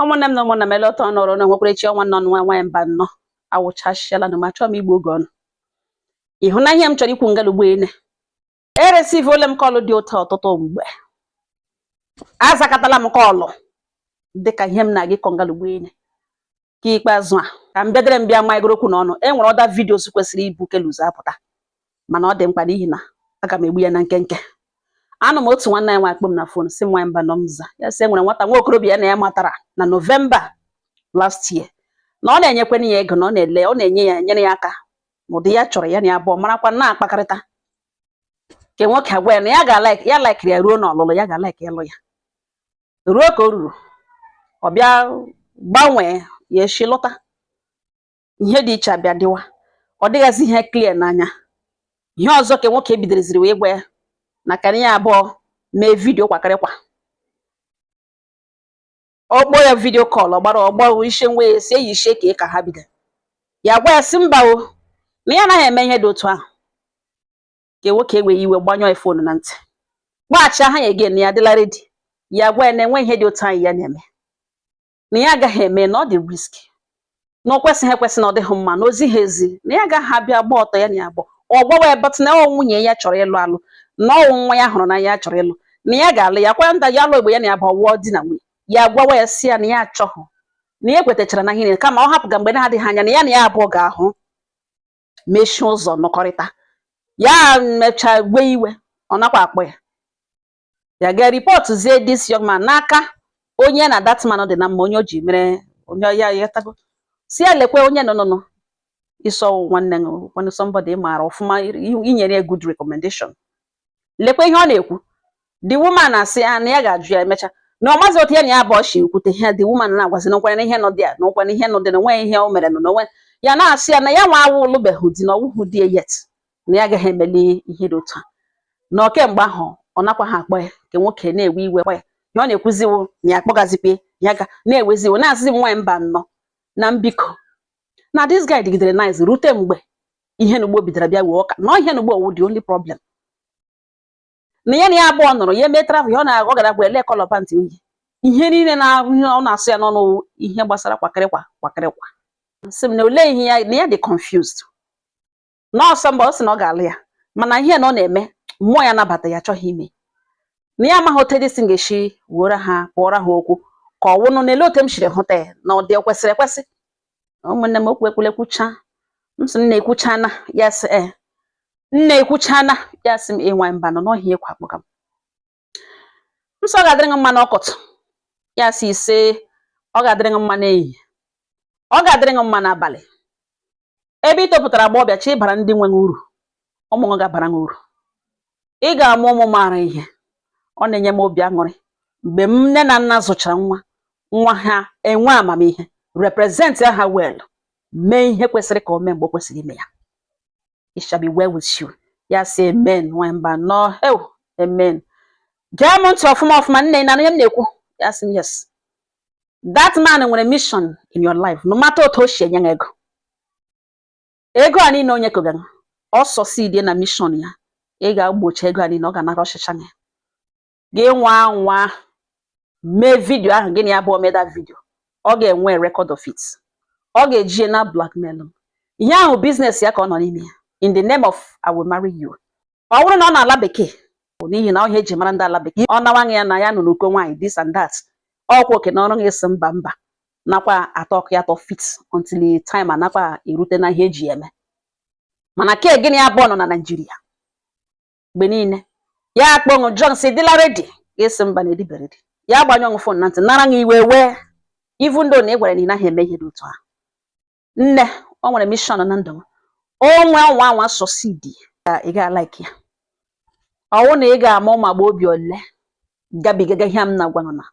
ụmụnne m na ụmụnna m eleta ọnọrọ na nwekwarechi ọnwa nọ nwa nwaanyị mba nnọ awụchasịala na ma chọọ m igbu oge ọnụ ịhụnanya m chọrọ ikwu ngalugbo ene eresivuole m kọlụ dị ụtọ ọtụtụ mgbe azakatala m kọlụ dịka ihe m na-agị kọ ngalugbo ene ka ikpeazụ a ka m bịadere m bịa maịgoro okwu n'ọnụ enwere ọda vidios kwesịrị ibu keluzi apụta mana ọ dị mkpa n'ihi na aga m egbu ya na nkenke. Anụ m otu nwanne ya nwa akpọ m na fon si nwaanyị mba nọ m za ya sị enwere nwata nwa okorobịa na ya matara na November last year na ọ na-enyekwana ya ego na ọ na-enye ya nyere ya aka n'ụdị ya chọrọ ya na ya abụọ marakwa na-akpakarịta ke nwoke agwa ya na ya laikiri ya ruo n'ọlụlụ ya ga-alaiki ịlụ ya ruo ka o ruru ọ bịa gbanwee ya echi lụta ihe dị iche abịa dịwa ọ dịghịzi ihe clear n'anya. Ihe ọzọ ka nwoke bidoreziri wee gwa ya na ka ya abụọ mee vidio kwakarịkwa ọkpọ ya vidio kọl ọgbara ishe nwe si eyi ishe ka ha bido ya gwa ya si mba o na ya anaghị eme ihe dị otu ahụ ka nwoke enweghị iwe gbanyụọ fonu na ntị gbaghachi aha ya egen ya adịla redi ya gwa ya na enwe ihe dị otu ahụ ya na-eme na ya agaghị eme na ọ dị riski na o kwesịghị ekwesị na ọ dịghị mma na ozi ha ezi na ya agaghị abịa gba ọtọ ya na ya abụọ ọ gbawa ya batụ na nwunye ya chọrọ ịlụ alụ na ọnwụ nwa ya hụrụ na ya chọrọ ịlụ na ya ga-alụ ya kwa nda ya alụ egbe ya na ya bụ ọwụọ di na nwunye ya gwawa ya si ya na ya achọghị na ya ekwetachara na ihe kama ọ hapụga mgbe na-adịghị anya na ya abụọ ga-ahụ mechie ụzọ nọkọrịta ya mechaa gwe iwe ọ nakwa akpọ ya ga ripọtụzie this young man n'aka onye na datman dị na mma onye o ji mere onye ya yatago si ya lekwe onye nọ ịsọ nwanne when somebody maara ọfụma inyere ya good recommendation lekwe ihe ọ na-ekwu the woman asị ya na ya ga-ajụ ya emecha na ọ mazi otu ya na ya abụọ shi ekwute ihe the woman na-agwazi n'okwana na ihe nọ dị ya n'okwana na ihe nọ dị na nwe ihe o mere n'onwe ya na-asị ya na ya nwa awụ lụbeghị di na ọwụhụ di yet na ya agaghị emeli ihe dị otu a na kemgbe ahụ ọ nakwa ha akpọ ya ka nwoke na-ewe iwe kpọ ya ihe ọ na-ekwuziwo na ya akpọgazikpe ya ga na-eweziwo na-asịzi nwaanyị mba nnọ na mbiko na this guy dịgidere nice rute mgbe ihe n'ugbo bidoro bịa wee ọka na ihe n'ugbo owu the only problem na ya na ya abụọ nọrọ ya eme travel ọ na-agọ gara gwa ele kọlọpantị uyi ihe niile na ọ na-asụ ya n'ọnụ ihe gbasara kwakịrịkwa sị m na ole ihe ya na ya dị confused n'ọsọ mgbe ọ sị na ọ ga-alụ ya mana ihe na ọ na-eme mmụọ ya nabata ya achọghị ime na ya amaghị otu esi ga-esi were ha kpọrọ ha okwu ka ọ wụnụ n'ele otu m siri hụta ya na ọ dị kwesịrị ekwesị. Ụmụnne m okwu ekwulekwucha m sị nna ekwuchana ya sị nna ekwuchana ya sị m nwaanyị mba nọ n'ọhịa ekwu akpọga m nsọ ọ ga-adịrị mma n'ọkọtụ ya sị ise ọ ga-adịrị mma n'ehihie ọ ga-adịrị mma n'abalị ebe ị topụtara agba ọbịa chi ịbara ndị nwe uru ụmụ ọ ga-abara m uru ị ga-amụ ụmụ maara ihe ọ na-enye m obi aṅụrị mgbe m nne na nna zụchara nwa ha enwe amamihe represent ha well mee ihe kwesịrị ka o mee mgbe o kwesịrị ime ya. It shall be well with you. Ya sị amen nwaanyị mba nọ amen. Gee m ntị ọfụma nne na ihe m na-ekwu ya sị yes that man nwere mission in your life no matter otu o si enye ego a niile onye kogara ọsọ si na mission ya ị ga-egbochi ego a niile ọ ga-anara ọchịcha ya gị nwa mee vidio ahụ gịnị ya bụ meda vidio ọ ga-enwe record of it ọ ga-eji na blackmail ihe ahụ biznes ya ka ọ nọ n'ime ya in the name of I will marry you. Ọ bụrụ na ọ na-ala bekee n'ihi na ọhịa eji mara ndị ala bekee ọ nawaghị ya na ya nọ n'uko nwaanyị this and that ọkwa oke na ọrụ ga-esi mba nakwa atọ ya atọ fit until time anakwa erute na ihe eji eme mana ke gịnị abụọ nọ na Naịjirịa mgbe niile ya akpọṅụ John si dịla ready esi mba na ediberedi ya gbanyụ fon na ntị nara gị iwe wee even though na ị gwara na ị naghị eme ihe dị otu a nne ọ nwere mission na ndụ onwe ọnwa sọsidi ị ga-like ya ọwụ na ị ga-ama ụmụ agba obi ole gabigaga ihe m na-agwanụ na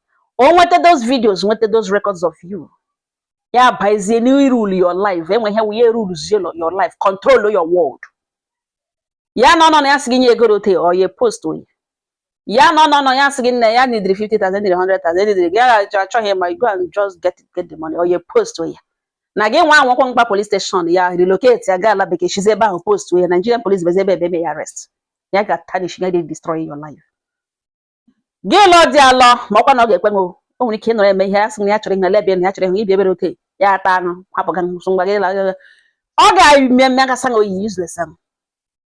o nweta those videos nweta those records of you ya baizie n'irule your life enwe ihe wuye rulezie your life control your world ya nọ na ya sị gị nye ego rote ọ ya post oyi ya nọ ya sị gị nne ya nidiri 50,000 nidiri 100,000 nidiri gị achọghị ma go and just get the money or you post oyi na gị nwa anwakwa mkpa police station ya relocate ya gaa ala bekee chizi ebe ahụ post oyi Nigerian police bezi ebe ya arrest ya ga-tarnish ya destroy your life gị lọ dị alọ ma ọkwa na ọ ga-ekwe o nwere ike ịnọrọ eme ihe asị na ya chọrọ ihe lebe na ya chọrọ ihe ibi ebere oke ya ata anụ hapụga nso ngwa gị la ọ ga-eme mme aka sang oyi useless am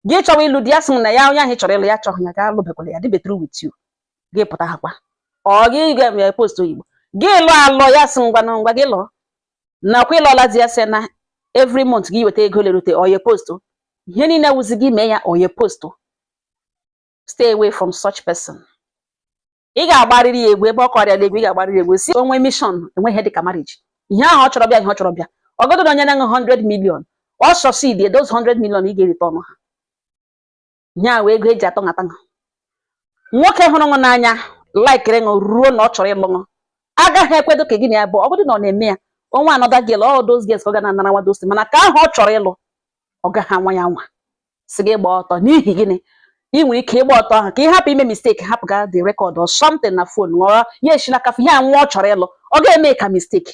gị chọrọ ịlụ di ya sị na ya onye ahụ chọrọ ịlụ ya chọrọ ya ga alụbekwala ya dị better with you gị pụta ha kwa ọ gị ga-eme post oyibo gị lụọ alọ ya sị ngwa gị lụọ nakwa ịlọla di ya sị na every month gị weta ego lerute oye post ihe niile wuzi gị mee ya oye post stay away from such person ị ga-agbarịrị ya egwu ebe ọ kọrịa egwu ị ga-agbarịrị egwu si onwe mission enweghị dị ka marriage ihe ahụ ọ chọrọ bịa ihe ọ chọrọ bịa ọgọdụ na onye na 100 million ọ succeed those 100 million ị ga-erite ọnụ ha nye a wee ego eji atọ ngata nwoke hụrụ nụ n'anya laikere ṅụ ruo na ọ chọrọ ịlụ ṅụ agaghị ekwedo ka gị na ya bụ ọgọdụ na ọ na-eme ya onwe anọda gị all those girls ka ọ ga na-anara nwa dosti mana ka ahụ ọ chọrọ ịlụ ọ gaghị anwa ya nwa si gị gba ọtọ n'ihi gịnị ị nwere ike ịgba ọtọ ahụ ka ị hapụ ime mistake hapụ ga the record or something na phone ṅụọ ya esi n'aka ihe anwa ọ chọrọ ịlụ ọ ga-eme ka mistake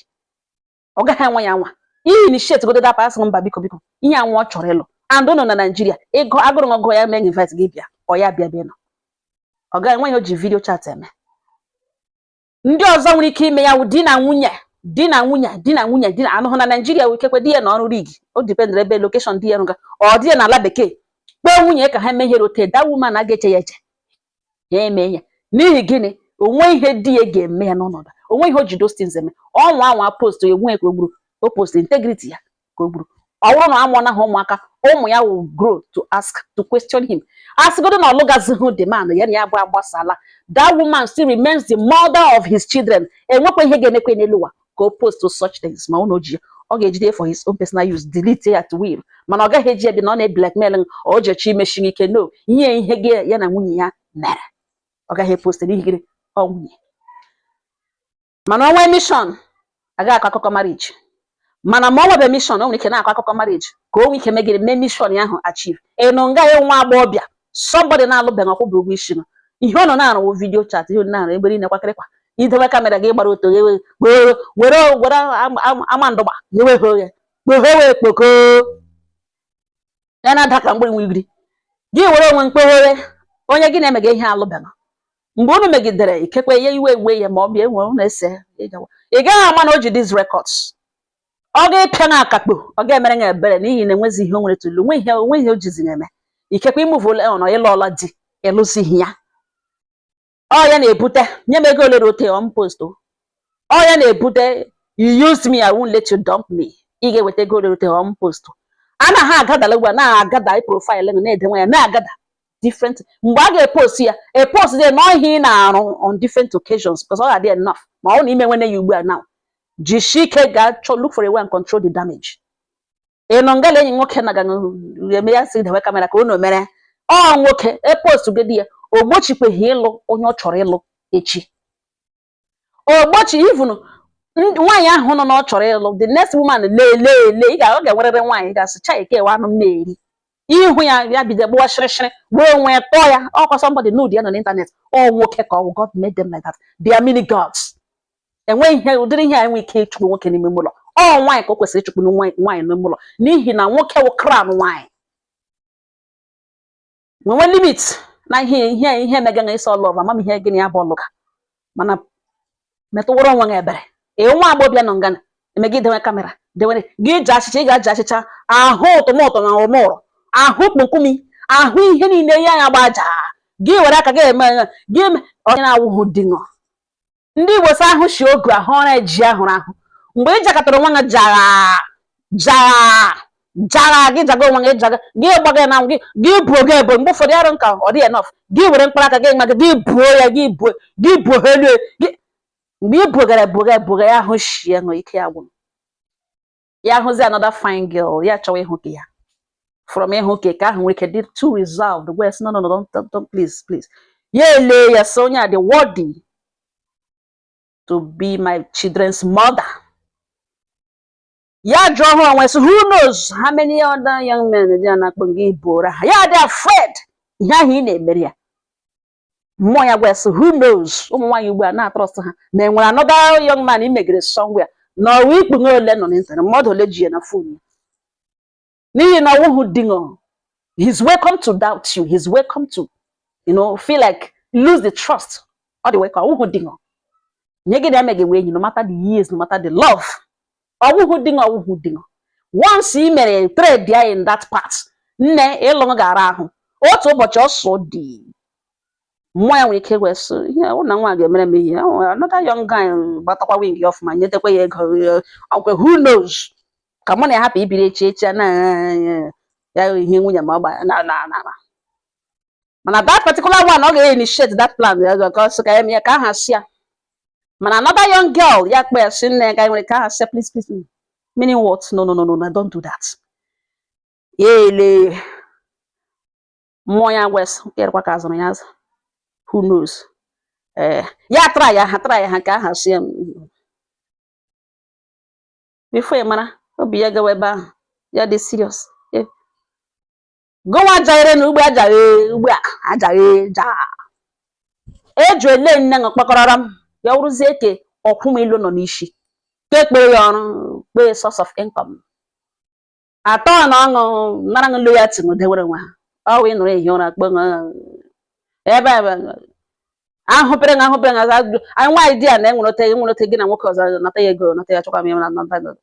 ọ gaghị anwa ya nwa ihe initiate godo dapa asị mba biko ihe anwa ọ chọrọ ịlụ and ụnụ na Nigeria ego agụrụ ọgụ ya mee invite gị bịa ọ ya bịa nọ ọ gaghị enwe ihe o ji video chat eme ndị ọzọ nwere ike ime ya di na nwunye anụhụ na Nigeria wikekwe di ya na ọrụ rig o dependere ebe location di ya rụga ọ di ya na ala bekee kpee nwunye ka ha meghere ote that woman a ga-eche ya eche ya eme ya n'ihi gịnị onwe ihe di ya ga-eme ya n'ọnọdụ onwe ihe o ji those things eme ọnwa anwa post enwe ka o gburu o post integrity ya ka o gburu ọ bụrụ na amụọ na ha ụmụaka ụmụ ya will grow to question him asịgodo na ọlụgazighị demand ya na ya bụ agbasala that woman still remains the mother of his children enwekwa ihe ga-emekwe n'elu ụwa ka o post to such things ma ọ ji ọ ga-ejide for his own personal use delete ya at will mana ọ gaghị eji ebe na ọ na-blackmail ọ jechi imechi ike no ihe gị ya na nwunye ya mere ọ gaghị post n'ihi gịnị ọ nwunye mana onwe mission agaghị akọ akụkọ marriage mana ma ọ nwebe mission o nwere ike na-akọ akụkọ marriage ka o nwee ike megide mee mission ya ahụ achieve ịnụ nga ya nwa agbọghọbịa somebody na-alụbeghị ọkwụbụ ụgwọ isi ihe ọ nọ na-arụ video chat ihe ọ na-arụ egberi na-ekwakịrịkwa idobe kamera gị gbara oto were ama ndụgba eweghị oghe kpoghewe kpoko ya na-ada ka mgbere nwigiri gị were onwe mkpoghere onye gị na-emega ihe alụbeghị mgbe unu megidere ikekwe ya iwe ya ma ọ bịa enwe na-ese ị gaghị ama na o ji these records ọ ga-epịa na akakpo ọ ga-emere ya ebere n'ihi na enwezi ihe o nwere tụlu onwe ihe o jizi eme ikekwe imuvụla ọnọ ịlọọla di ịlụzighị ya ọ ya na-ebute nye m ego olere ote on post ọ ya na-ebute you use me I won't let you dump me ị ga-eweta ego olere ote on post anaghị agadala ugbu a na-agada profile na-edenwe ya na-agada different mgbe a ga-epost ya epost dị n'ihe ị na-arụ on different occasions because ọ ga-adị enough ma ọ na ime nwene ya ugbu a now jishike ga-achọ look for a way and control the damage ịnọ ngala enyi nwoke na ga-eme ya si dewe kamera ka unu mere ọ nwoke epost gị ya ogbochikweghị ịlụ onye ọ chọrọ ịlụ echi ogbochi even nwaanyị ahụ nọ na ọ chọrọ ịlụ the next woman lee ị ga-enwerịrị nwaanyị ga-asịcha ikewa anụ m na-eri ihu ya bido gbawa shịrịshịrị wee nwee tọọ ya ọkwa somebody nude ya nọ n'intanet ọ nwoke ka ọ God made them like that they are mini gods enweghị ihe ụdịrị ihe a enwe ike ịchụpụ nwoke n'ime ụlọ ọ nwaanyị ka o kwesịrị ịchụpụ nwaanyị n'ime ụlọ n'ihi na nwoke wụ crown nwaanyị nwe limit na ihe mega na ịsọ lọv amam ihe gịnị ya bụ ọlụga mana metụwara onwe gị ebere nwa agbọbịa nọ ngana emegidewe kamera dewere gị ji achịcha ị ga-aji achịcha ahụ ụtụmụtụ na ụmụrụ ahụ kpụkpụmi ahụ ihe niile ya ya gbaja gị were aka gị eme gị onye na-awụhụ dịṅọ ndị Igbo sị ahụ shi ogu ahụ ọra eji ahụrụ ahụ mgbe ị jakọtara nwa gị jara gị jaga onwe gị jaga gị gbaga na gị buo gị ebo mgbe ụfọdụ arụ nka ọ dị enough gị were mkpụrụ aka gị maga gị buo ya gị buo elu gị mgbe ị bugara ya ahụ shie ṅụ ike ya gwụrụ ya hụzi another fine girl ya chọwa ịhụ ka ya from ịhụ ka ahụ nwere ike dị too reserved wes no don't please ya ele ya so onye a dị worthy to be my children's mother. Ya draw her onwe, so who knows how many other young men they na kpungi bora. Ya they afraid. Ya hi na emere ya. Mo ya gwa, so who knows? Ụmụ nwaanyị ugbu a na trust ha. Na enwere another young man imegre somewhere. Na we kpungi ole nọ n'internet. Mmadụ ole ji na phone. N'ihi na wo dingo. He's welcome to doubt you. He's welcome to, feel like lose the trust. All the way ka wo dingo. nye gị na eme gị wee no matter the years, no matter the love. Ọwụhụ ding. Once you mere trade there in that part, nne ịlụ gara ahụ. Otu ụbọchị ọsọ dị. Mmụọ ya nwere ike wee sị, ihe ụna nwa ga-emere m ihe. Another young guy gbatakwa wing off ma nyetekwa ya ego. Who knows? Ka mụ na ya hapụ ibiri echi na ya ihe nwunye ma ọ gba na. Mana that particular one, ọ ga-initiate that plan because ka ya ka ha si ya. Mana another young girl, ya kpe si nne ka nwere ka ha si please. Meaning what? No, don't do that. Yele. Mmụọ ya wes kerekwa ka azụrụ ya azụ. Who knows? Ya try ha ka ha si before you mara obi ya gawa ebe ahụ ya dị serious. Go ajaire na ugbo ajaire ja. Eju ele nne ngakpakọrọra m ya wụrụzie ke ọkwụm ilu nọ n'isi. Ke kpere ya ọrụ kpe source of income. Atọ na ọṅụ nara ng loyalty ngdewere nwa. Ọ wee nụrụ ehi ụra kpe ebe ahụpere anyị nwa idea na enwerote gị na nwoke ọzọ nata ya ego nata ya chọkwa m na nata.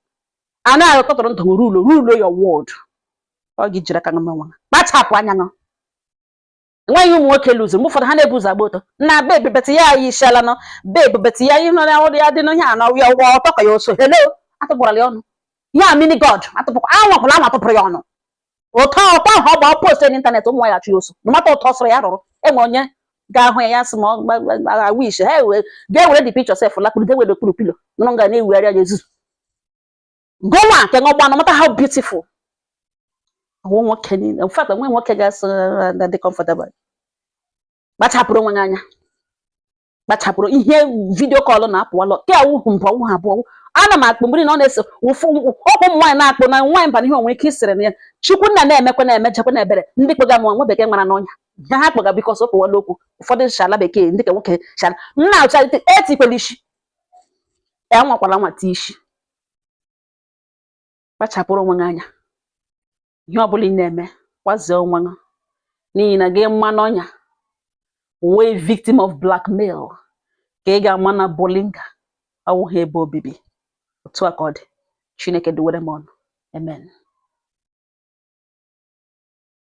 Ana akọtọrọ ntụ rule your word. Ọ gị jira ka nwa. Kpachapụ anya nọ. Enweghị ụmụ nwoke luzu mgbe ụfọdụ ha na-ebuzo agba ụtọ. Na babe beti ya yi isiala nọ. Babe beti ya ihe nọ na ọrụ ya dị n'ihe a na ọrụ ya ụgwọ ọtọkọ ya oso. Hello, atụpụrala ya ọnụ. Ya mini god atụpụkwa anwapụla atụpụrụ ya ọnụ. Ụtọ ahụ gba post n'ịntanetị ụmụ ya achụ oso. Mata ụtọ sọrọ ya rụrụ. Enwe onye ga-ahụ ya sị ma wish ga-ewere the picture sef lakpụrụ dewere okpuru pilo nọ ga na-ewugharị ya ezuzu. Go on, can go no matter how beautiful. In fact, when one can that they comfortable. But hapro wanganya. But hapro in here video call on up walo. Ke awu habo. Ana ma kpumbiri no neso. Open wine na akpo na wine pan here we kisere ne. Chukwu na na emekwa na emechakwa na ebere. Ndị kpoga mo nwo beke mara n'onya. Ha kpoga because of walo okwu. Ụfọdụ shala bekee ndị ke nwoke shala. Nna ucha eti kwelishi. E nwakwala nwata ishi. Kpachapụrụ onwe anya. Ihe ọbụla ị na-eme kwazie onwe gị n'ihi na gị mma n'ọnya wee victim of blackmail ka ị ga-ama na Bolinga awụghị ebe obibi. Otu a ka ọ dị. Chineke duwere m ọnụ. Amen.